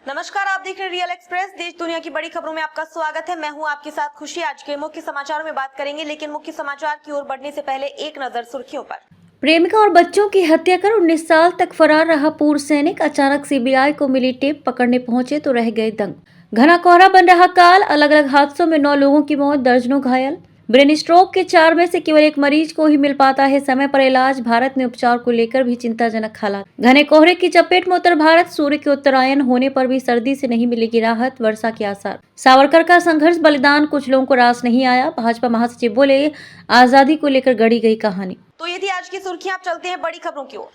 नमस्कार, आप देख रहे हैं रियल एक्सप्रेस। देश दुनिया की बड़ी खबरों में आपका स्वागत है। मैं हूं आपके साथ खुशी। आज के मुख्य समाचारों में बात करेंगे, लेकिन मुख्य समाचार की ओर बढ़ने से पहले एक नजर सुर्खियों पर। प्रेमिका और बच्चों की हत्या कर 19 साल तक फरार रहा पूर्व सैनिक अचानक सीबीआई को मिली टेप पकड़ने पहुंचे तो रह गए दंग। घना कोहरा बन रहा काल, अलग अलग हादसों में 9 लोगों की मौत, दर्जनों घायल। ब्रेन स्ट्रोक के 4 में से केवल एक मरीज को ही मिल पाता है समय पर इलाज। भारत में उपचार को लेकर भी चिंताजनक हालात। घने कोहरे की चपेट में उत्तर भारत, सूर्य के उत्तरायण होने पर भी सर्दी से नहीं मिलेगी राहत, वर्षा के आसार। सावरकर का संघर्ष बलिदान कुछ लोगों को रास नहीं आया, भाजपा महासचिव बोले आजादी को लेकर गढ़ी गई कहानी। तो ये थी आज की सुर्खियां। आप चलते हैं बड़ी खबरों की ओर।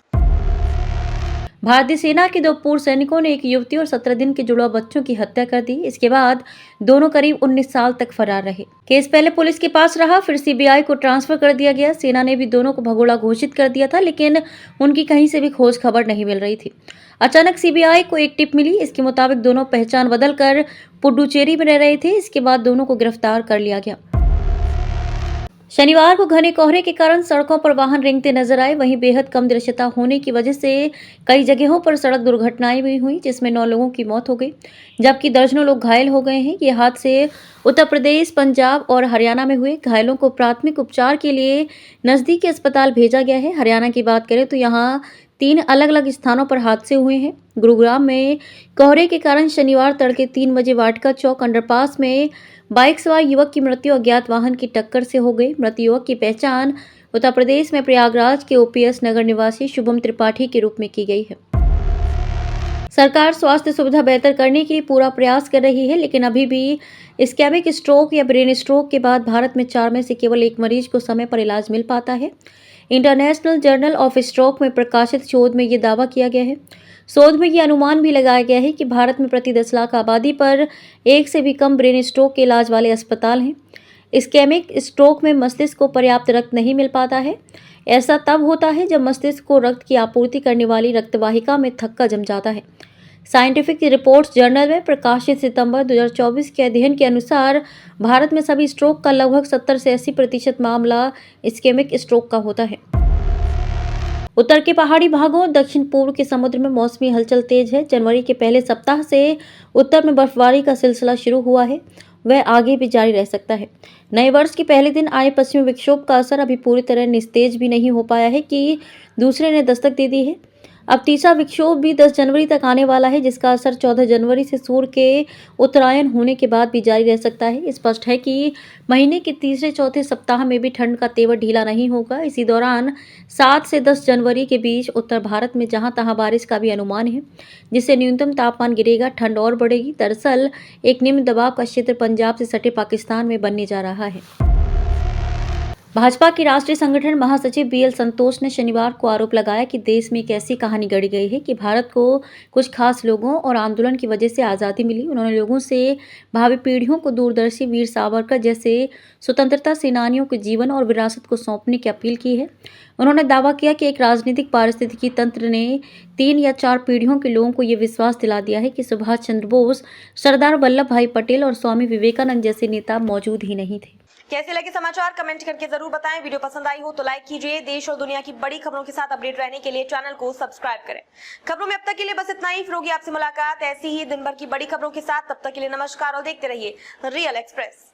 भारतीय सेना के 2 पूर्व सैनिकों ने एक युवती और 17 दिन के जुड़वा बच्चों की हत्या कर दी। इसके बाद दोनों करीब 19 साल तक फरार रहे। केस पहले पुलिस के पास रहा, फिर सीबीआई को ट्रांसफर कर दिया गया। सेना ने भी दोनों को भगोड़ा घोषित कर दिया था, लेकिन उनकी कहीं से भी खोज खबर नहीं मिल रही थी। अचानक सीबीआई को एक टिप मिली। इसके मुताबिक दोनों पहचान बदलकर पुडुचेरी में रह रहे थे। इसके बाद दोनों को गिरफ्तार कर लिया गया। शनिवार को घने कोहरे के कारण सड़कों पर वाहन रेंगते नजर आए। वहीं बेहद कम दृश्यता होने की वजह से कई जगहों पर सड़क दुर्घटनाएं भी हुई, जिसमें 9 लोगों की मौत हो गई, जबकि दर्जनों लोग घायल हो गए हैं। ये हादसे उत्तर प्रदेश, पंजाब और हरियाणा में हुए। घायलों को प्राथमिक उपचार के लिए नजदीकी अस्पताल भेजा गया है। हरियाणा की बात करें तो यहाँ 3 अलग अलग स्थानों पर हादसे हुए हैं। गुरुग्राम में कोहरे के कारण शनिवार तड़के 3 बजे वाटिका चौक अंडरपास में बाइक सवार युवक की मृत्यु अज्ञात वाहन की टक्कर से हो गई। मृत युवक की पहचान उत्तर प्रदेश में प्रयागराज के ओपीएस नगर निवासी शुभम त्रिपाठी के रूप में की गई है। सरकार स्वास्थ्य सुविधा बेहतर करने के लिए पूरा प्रयास कर रही है, लेकिन अभी भी इस्केमिक स्ट्रोक या ब्रेन स्ट्रोक के बाद भारत में 4 में से केवल एक मरीज को समय पर इलाज मिल पाता है। इंटरनेशनल जर्नल ऑफ स्ट्रोक में प्रकाशित शोध में ये दावा किया गया है। शोध में ये अनुमान भी लगाया गया है कि भारत में प्रति 10 लाख आबादी पर 1 से भी कम ब्रेन स्ट्रोक के इलाज वाले अस्पताल हैं। इस्केमिक स्ट्रोक में मस्तिष्क को पर्याप्त रक्त नहीं मिल पाता है। ऐसा तब होता है जब मस्तिष्क को रक्त की आपूर्ति करने वाली रक्तवाहिका में थक्का जम जाता है। साइंटिफिक रिपोर्ट्स जर्नल में प्रकाशित सितंबर 2024 के अध्ययन के अनुसार भारत में सभी स्ट्रोक का लगभग 70 से 80% मामला इस्केमिक स्ट्रोक का होता है। उत्तर के पहाड़ी भागों और दक्षिण पूर्व के समुद्र में मौसमी हलचल तेज है। जनवरी के पहले सप्ताह से उत्तर में बर्फबारी का सिलसिला शुरू हुआ है, वह आगे भी जारी रह सकता है। नए वर्ष के पहले दिन आए पश्चिमी विक्षोभ का असर अभी पूरी तरह निस्तेज भी नहीं हो पाया है कि दूसरे ने दस्तक दे दी है। अब तीसरा विक्षोभ भी 10 जनवरी तक आने वाला है, जिसका असर 14 जनवरी से सूर्य के उत्तरायण होने के बाद भी जारी रह सकता है। स्पष्ट है कि महीने के तीसरे चौथे सप्ताह में भी ठंड का तेवर ढीला नहीं होगा। इसी दौरान 7 से 10 जनवरी के बीच उत्तर भारत में जहां तहां बारिश का भी अनुमान है, जिससे न्यूनतम तापमान गिरेगा, ठंड और बढ़ेगी। दरअसल एक निम्न दबाव का क्षेत्र पंजाब से सटे पाकिस्तान में बनने जा रहा है। भाजपा के राष्ट्रीय संगठन महासचिव बीएल संतोष ने शनिवार को आरोप लगाया कि देश में एक ऐसी कहानी गढ़ी गई है कि भारत को कुछ खास लोगों और आंदोलन की वजह से आज़ादी मिली। उन्होंने लोगों से भावी पीढ़ियों को दूरदर्शी वीर सावरकर जैसे स्वतंत्रता सेनानियों के जीवन और विरासत को सौंपने की अपील की है। उन्होंने दावा किया कि एक राजनीतिक पारिस्थितिकी तंत्र ने 3 या 4 पीढ़ियों के लोगों को ये विश्वास दिला दिया है कि सुभाष चंद्र बोस, सरदार वल्लभ भाई पटेल और स्वामी विवेकानंद जैसे नेता मौजूद ही नहीं थे। कैसे लगे समाचार कमेंट करके जरूर बताएं। वीडियो पसंद आई हो तो लाइक कीजिए। देश और दुनिया की बड़ी खबरों के साथ अपडेट रहने के लिए चैनल को सब्सक्राइब करें। खबरों में अब तक के लिए बस इतना ही। फिर होगी आपसे मुलाकात ऐसी ही दिन भर की बड़ी खबरों के साथ। तब तक के लिए नमस्कार और देखते रहिए रियल एक्सप्रेस।